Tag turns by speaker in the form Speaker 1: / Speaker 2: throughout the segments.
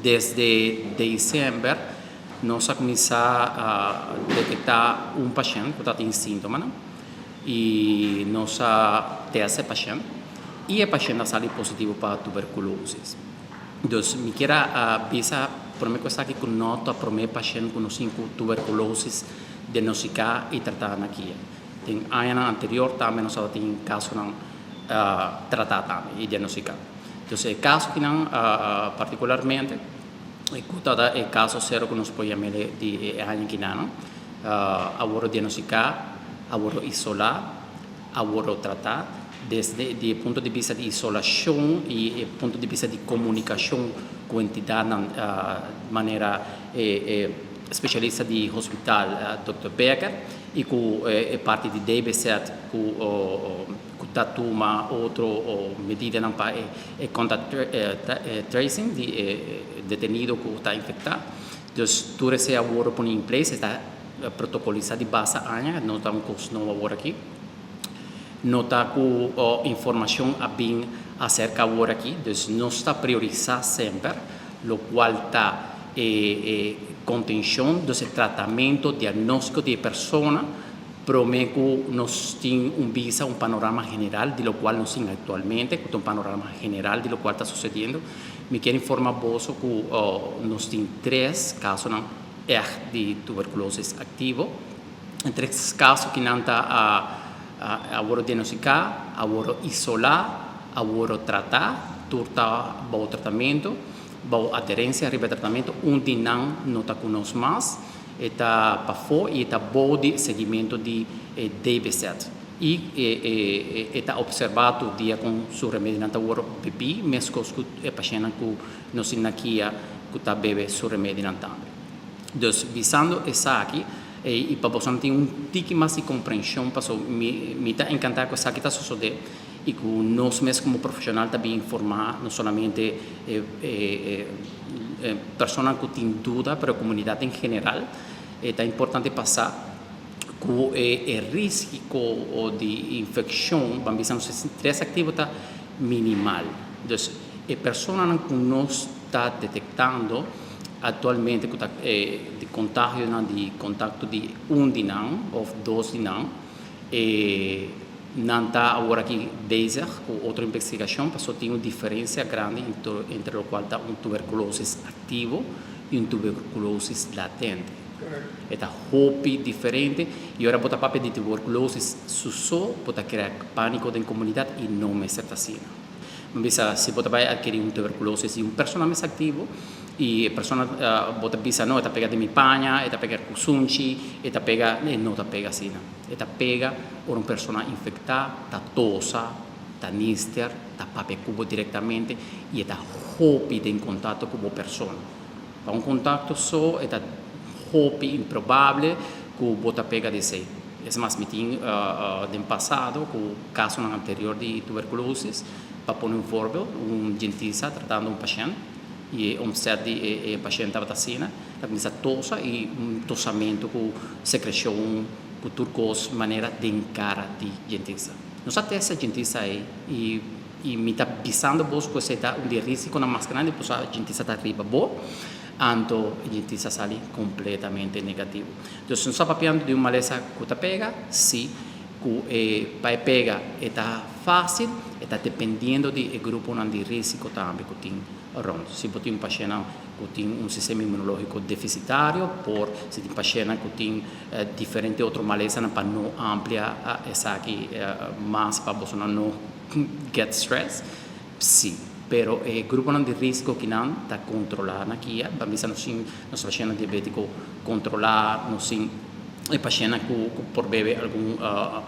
Speaker 1: desde diciembre, nós começamos a detectar paciente que tem sintomas, e nós testa paciente, e o paciente sai positivo para tuberculose. Então, me quero avisar, por mim, que com nota para o paciente com tuberculose diagnosticar e tratar aqui. Tem ano anterior também nós temos casos tratar também e diagnosticar. Então, o caso que não particularmente é o caso zero que nós podemos de ano que não, agora diagnosticar, agora isolar, agora tratar, desde o ponto de vista de isolação e ponto de vista de comunicação com a entidade de maneira especialista de hospital, Dr. Becker, e com parte de DBZ, com toma outra medida para contact tracing de detenido que está infectado. Então, tudo isso agora põe em place, está protocolizado de base años, não está um curso novo agora aqui. Não está com informação bem acerca agora aqui, então não está priorizado sempre, o qual está contenção desse tratamento diagnóstico de pessoa, prometo nós temos visa panorama geral de lo qual nós temos atualmente, com um panorama geral de lo qual está sucedendo. Me quero informar você que nós temos 3 casos de tuberculose ativo, em 3 casos que não está agora diagnosticar, agora isolar, agora tratar, turta bom tratamento, boa aderência ao tratamento, onde não está conosco mais, está para fora e está bom de seguimento de DBZ. E está observado dia com seu remédio não agora bebi, mesmo que o paciente que nós temos aqui que está bebendo seu remédio não também. Então, visando isso aqui, e para você ter tique mais de compreensão, porque me está encantado com isso que está sucedendo e que nós mesmos como profissional também informar, não somente pessoas que têm dúvida, mas a comunidade em geral. É importante passar que o risco de infecção, vamos dizer, nos 3 ativos está minimal. Então, a pessoa que nós está detectando atualmente de contágio de contato de de não ou 2 de não está agora aqui bezig com outra investigação, porque tem uma diferença grande entre o qual está tuberculose ativo e tuberculose latente. É diferente e agora botar papel de tuberculose só pode criar pânico na comunidade e não é certo assim. Mas se você vai adquirir tuberculose de pessoa mais ativo e a pessoa bota pensa não está pegada de minha panha, está pegada com sunchi, está pegada não está pegada assim, está pegada por uma pessoa infectada, está tosa, está níster, está papel cubo diretamente e está hope em contato com a pessoa. Para contato só está hope improvável que você pega de si. É mais meeting do passado, com o caso anterior de tuberculose, para pôr verbal, dentista tratando paciente, e certo paciente estava assim, começa a tosa e tosamento com secreção, com turcos, maneira de encarar de dentista. Nós até essa dentista aí, e me está avisando que você está de risco na mais grande, porque a dentista está arriba, então a dentista sai completamente negativo. Então, se nós estamos falando de uma maleza que está pega, sim, que para pegar está fácil, está dependendo do grupo de risco também que tem rond. Se você tem paciente que tem sistema imunológico deficitário, se tem paciente que tem diferente outra maleza para não ampliar essa aqui, mais para você não get stress, sim. Pero o grupo de risco que não está controlado aqui, vamos dizer, nos pacientes diabéticos controlar, o paciente que por beber algum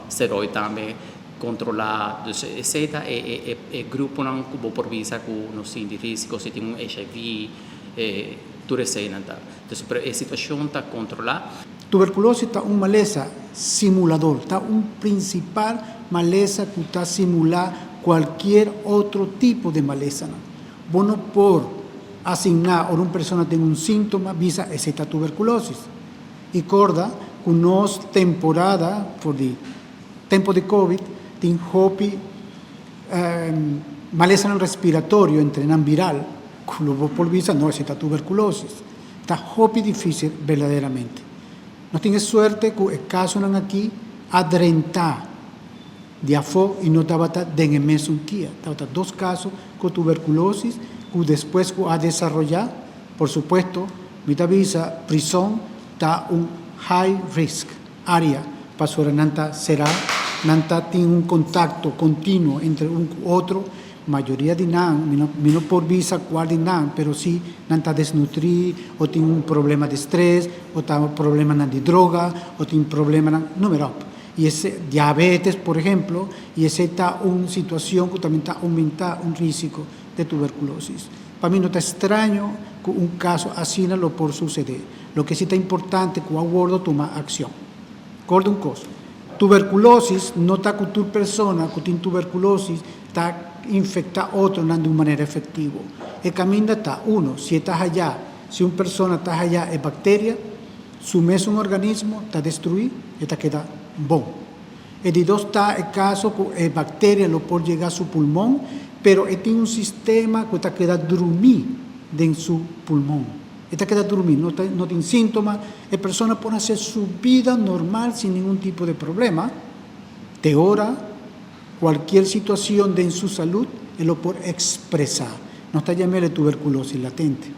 Speaker 1: esteroide também controlar, etc. É grupo que vou por visa que nós temos de risco, se tem HIV, tudo isso aí não está. Então, a situação está controlada.
Speaker 2: Tuberculose está uma maleza simulador, está principal maleza que está simular qualquer outro tipo de maleza. Bueno, por asignar a uma pessoa tem síntoma, visa esta tuberculose. E corda, com nós temporada, por tempo de Covid, tem hopi maleza respiratório, entre viral, Cuando por visa, no, esa tuberculosis. Está muy difícil verdaderamente. No tienes suerte que el caso no aquí adrenta de afo y no estaba de en mes un día. Estaba 2 casos con tuberculosis que después ha desarrollado, por supuesto, mi visa, prisión, está un high risk área para su nanta será, nanta tiene un contacto continuo entre un otro, mayoría de nan, no por visa cual de nan, pero sí nanta desnutrir, o tiene un problema de estrés, o tiene un problema de droga, o tiene un problema número. Y ese diabetes, por ejemplo, y esa está una situación que también está aumentando un riesgo de tuberculosis. Para mí no está extraño que un caso así no lo por suceder. Lo que sí está importante es que el gobierno toma acción. Recuerda una cosa, tuberculosis no está con tu persona que tiene tuberculosis, está infecta a otro de manera efectiva. El camino está, uno, si estás allá, si una persona está allá es bacteria, sumes un organismo, está destruido, está queda bom. Y de dos está el caso que la bacteria lo puede llegar a su pulmón, pero tiene un sistema que está queda dormir en su pulmón. Está queda dormir, no tiene síntomas, la persona puede hacer su vida normal sin ningún tipo de problema. De hora, cualquier situación de en su salud, él lo puede expresar. No está llamando tuberculosis latente.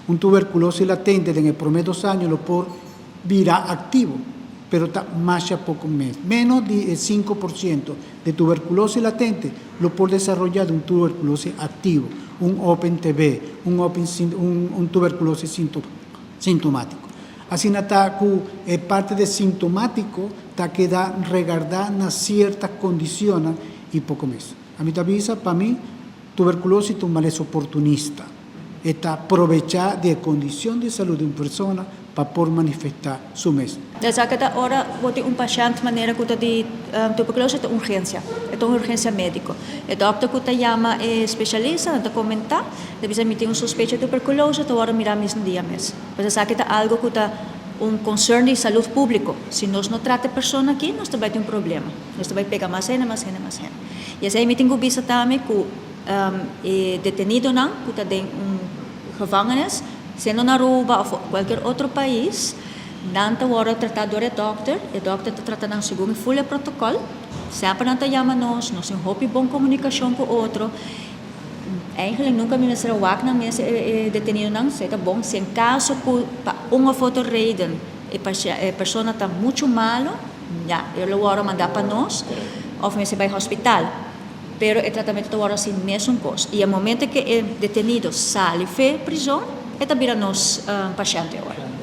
Speaker 2: Un tuberculosis latente en el promedio 2 años lo puede virar activo, pero está más a poco mes. Menos del 5% de tuberculosis latente lo puede desarrollar un tuberculosis activo, un Open TB, un tuberculosis sintomático. Así está que parte de sintomático está queda regardada en ciertas condiciones y poco más. A mí te avisa, para mí, tuberculosis es un maleza oportunista. Está aprovechar de condición de salud de una persona para por manifestar su mes.
Speaker 3: Desde que ahora voy un paciente manera que de tuberculosis es una urgencia médica. El doctor que te llama especialista, te comenta, debe emitir un sospecha de tuberculosis, ahora mira mismo día mes. Pues es que algo que un concern de salud público. Si nos no trata persona aquí, nos vai ter un problema. Nos vai pegar más gente. Y ese emitir un visa también que detenido não, que está en gevangenis, sendo na Aruba ou qualquer outro país, nanta hora tratado o doctor está tratando segundo full protocolo, sempre nanta chama nós temos uma boa comunicação com o outro. Eigenlijk nunca me será o acna mesmo detenido não, seja bom, se em caso que uma foto reden a pessoa está muito malo, já, ele agora mandar para nós, ou mesmo vai ao hospital. Pero o tratamento agora sim mesmo coisa. E no momento que o detenido sai da prisão, é também nosso paciente agora.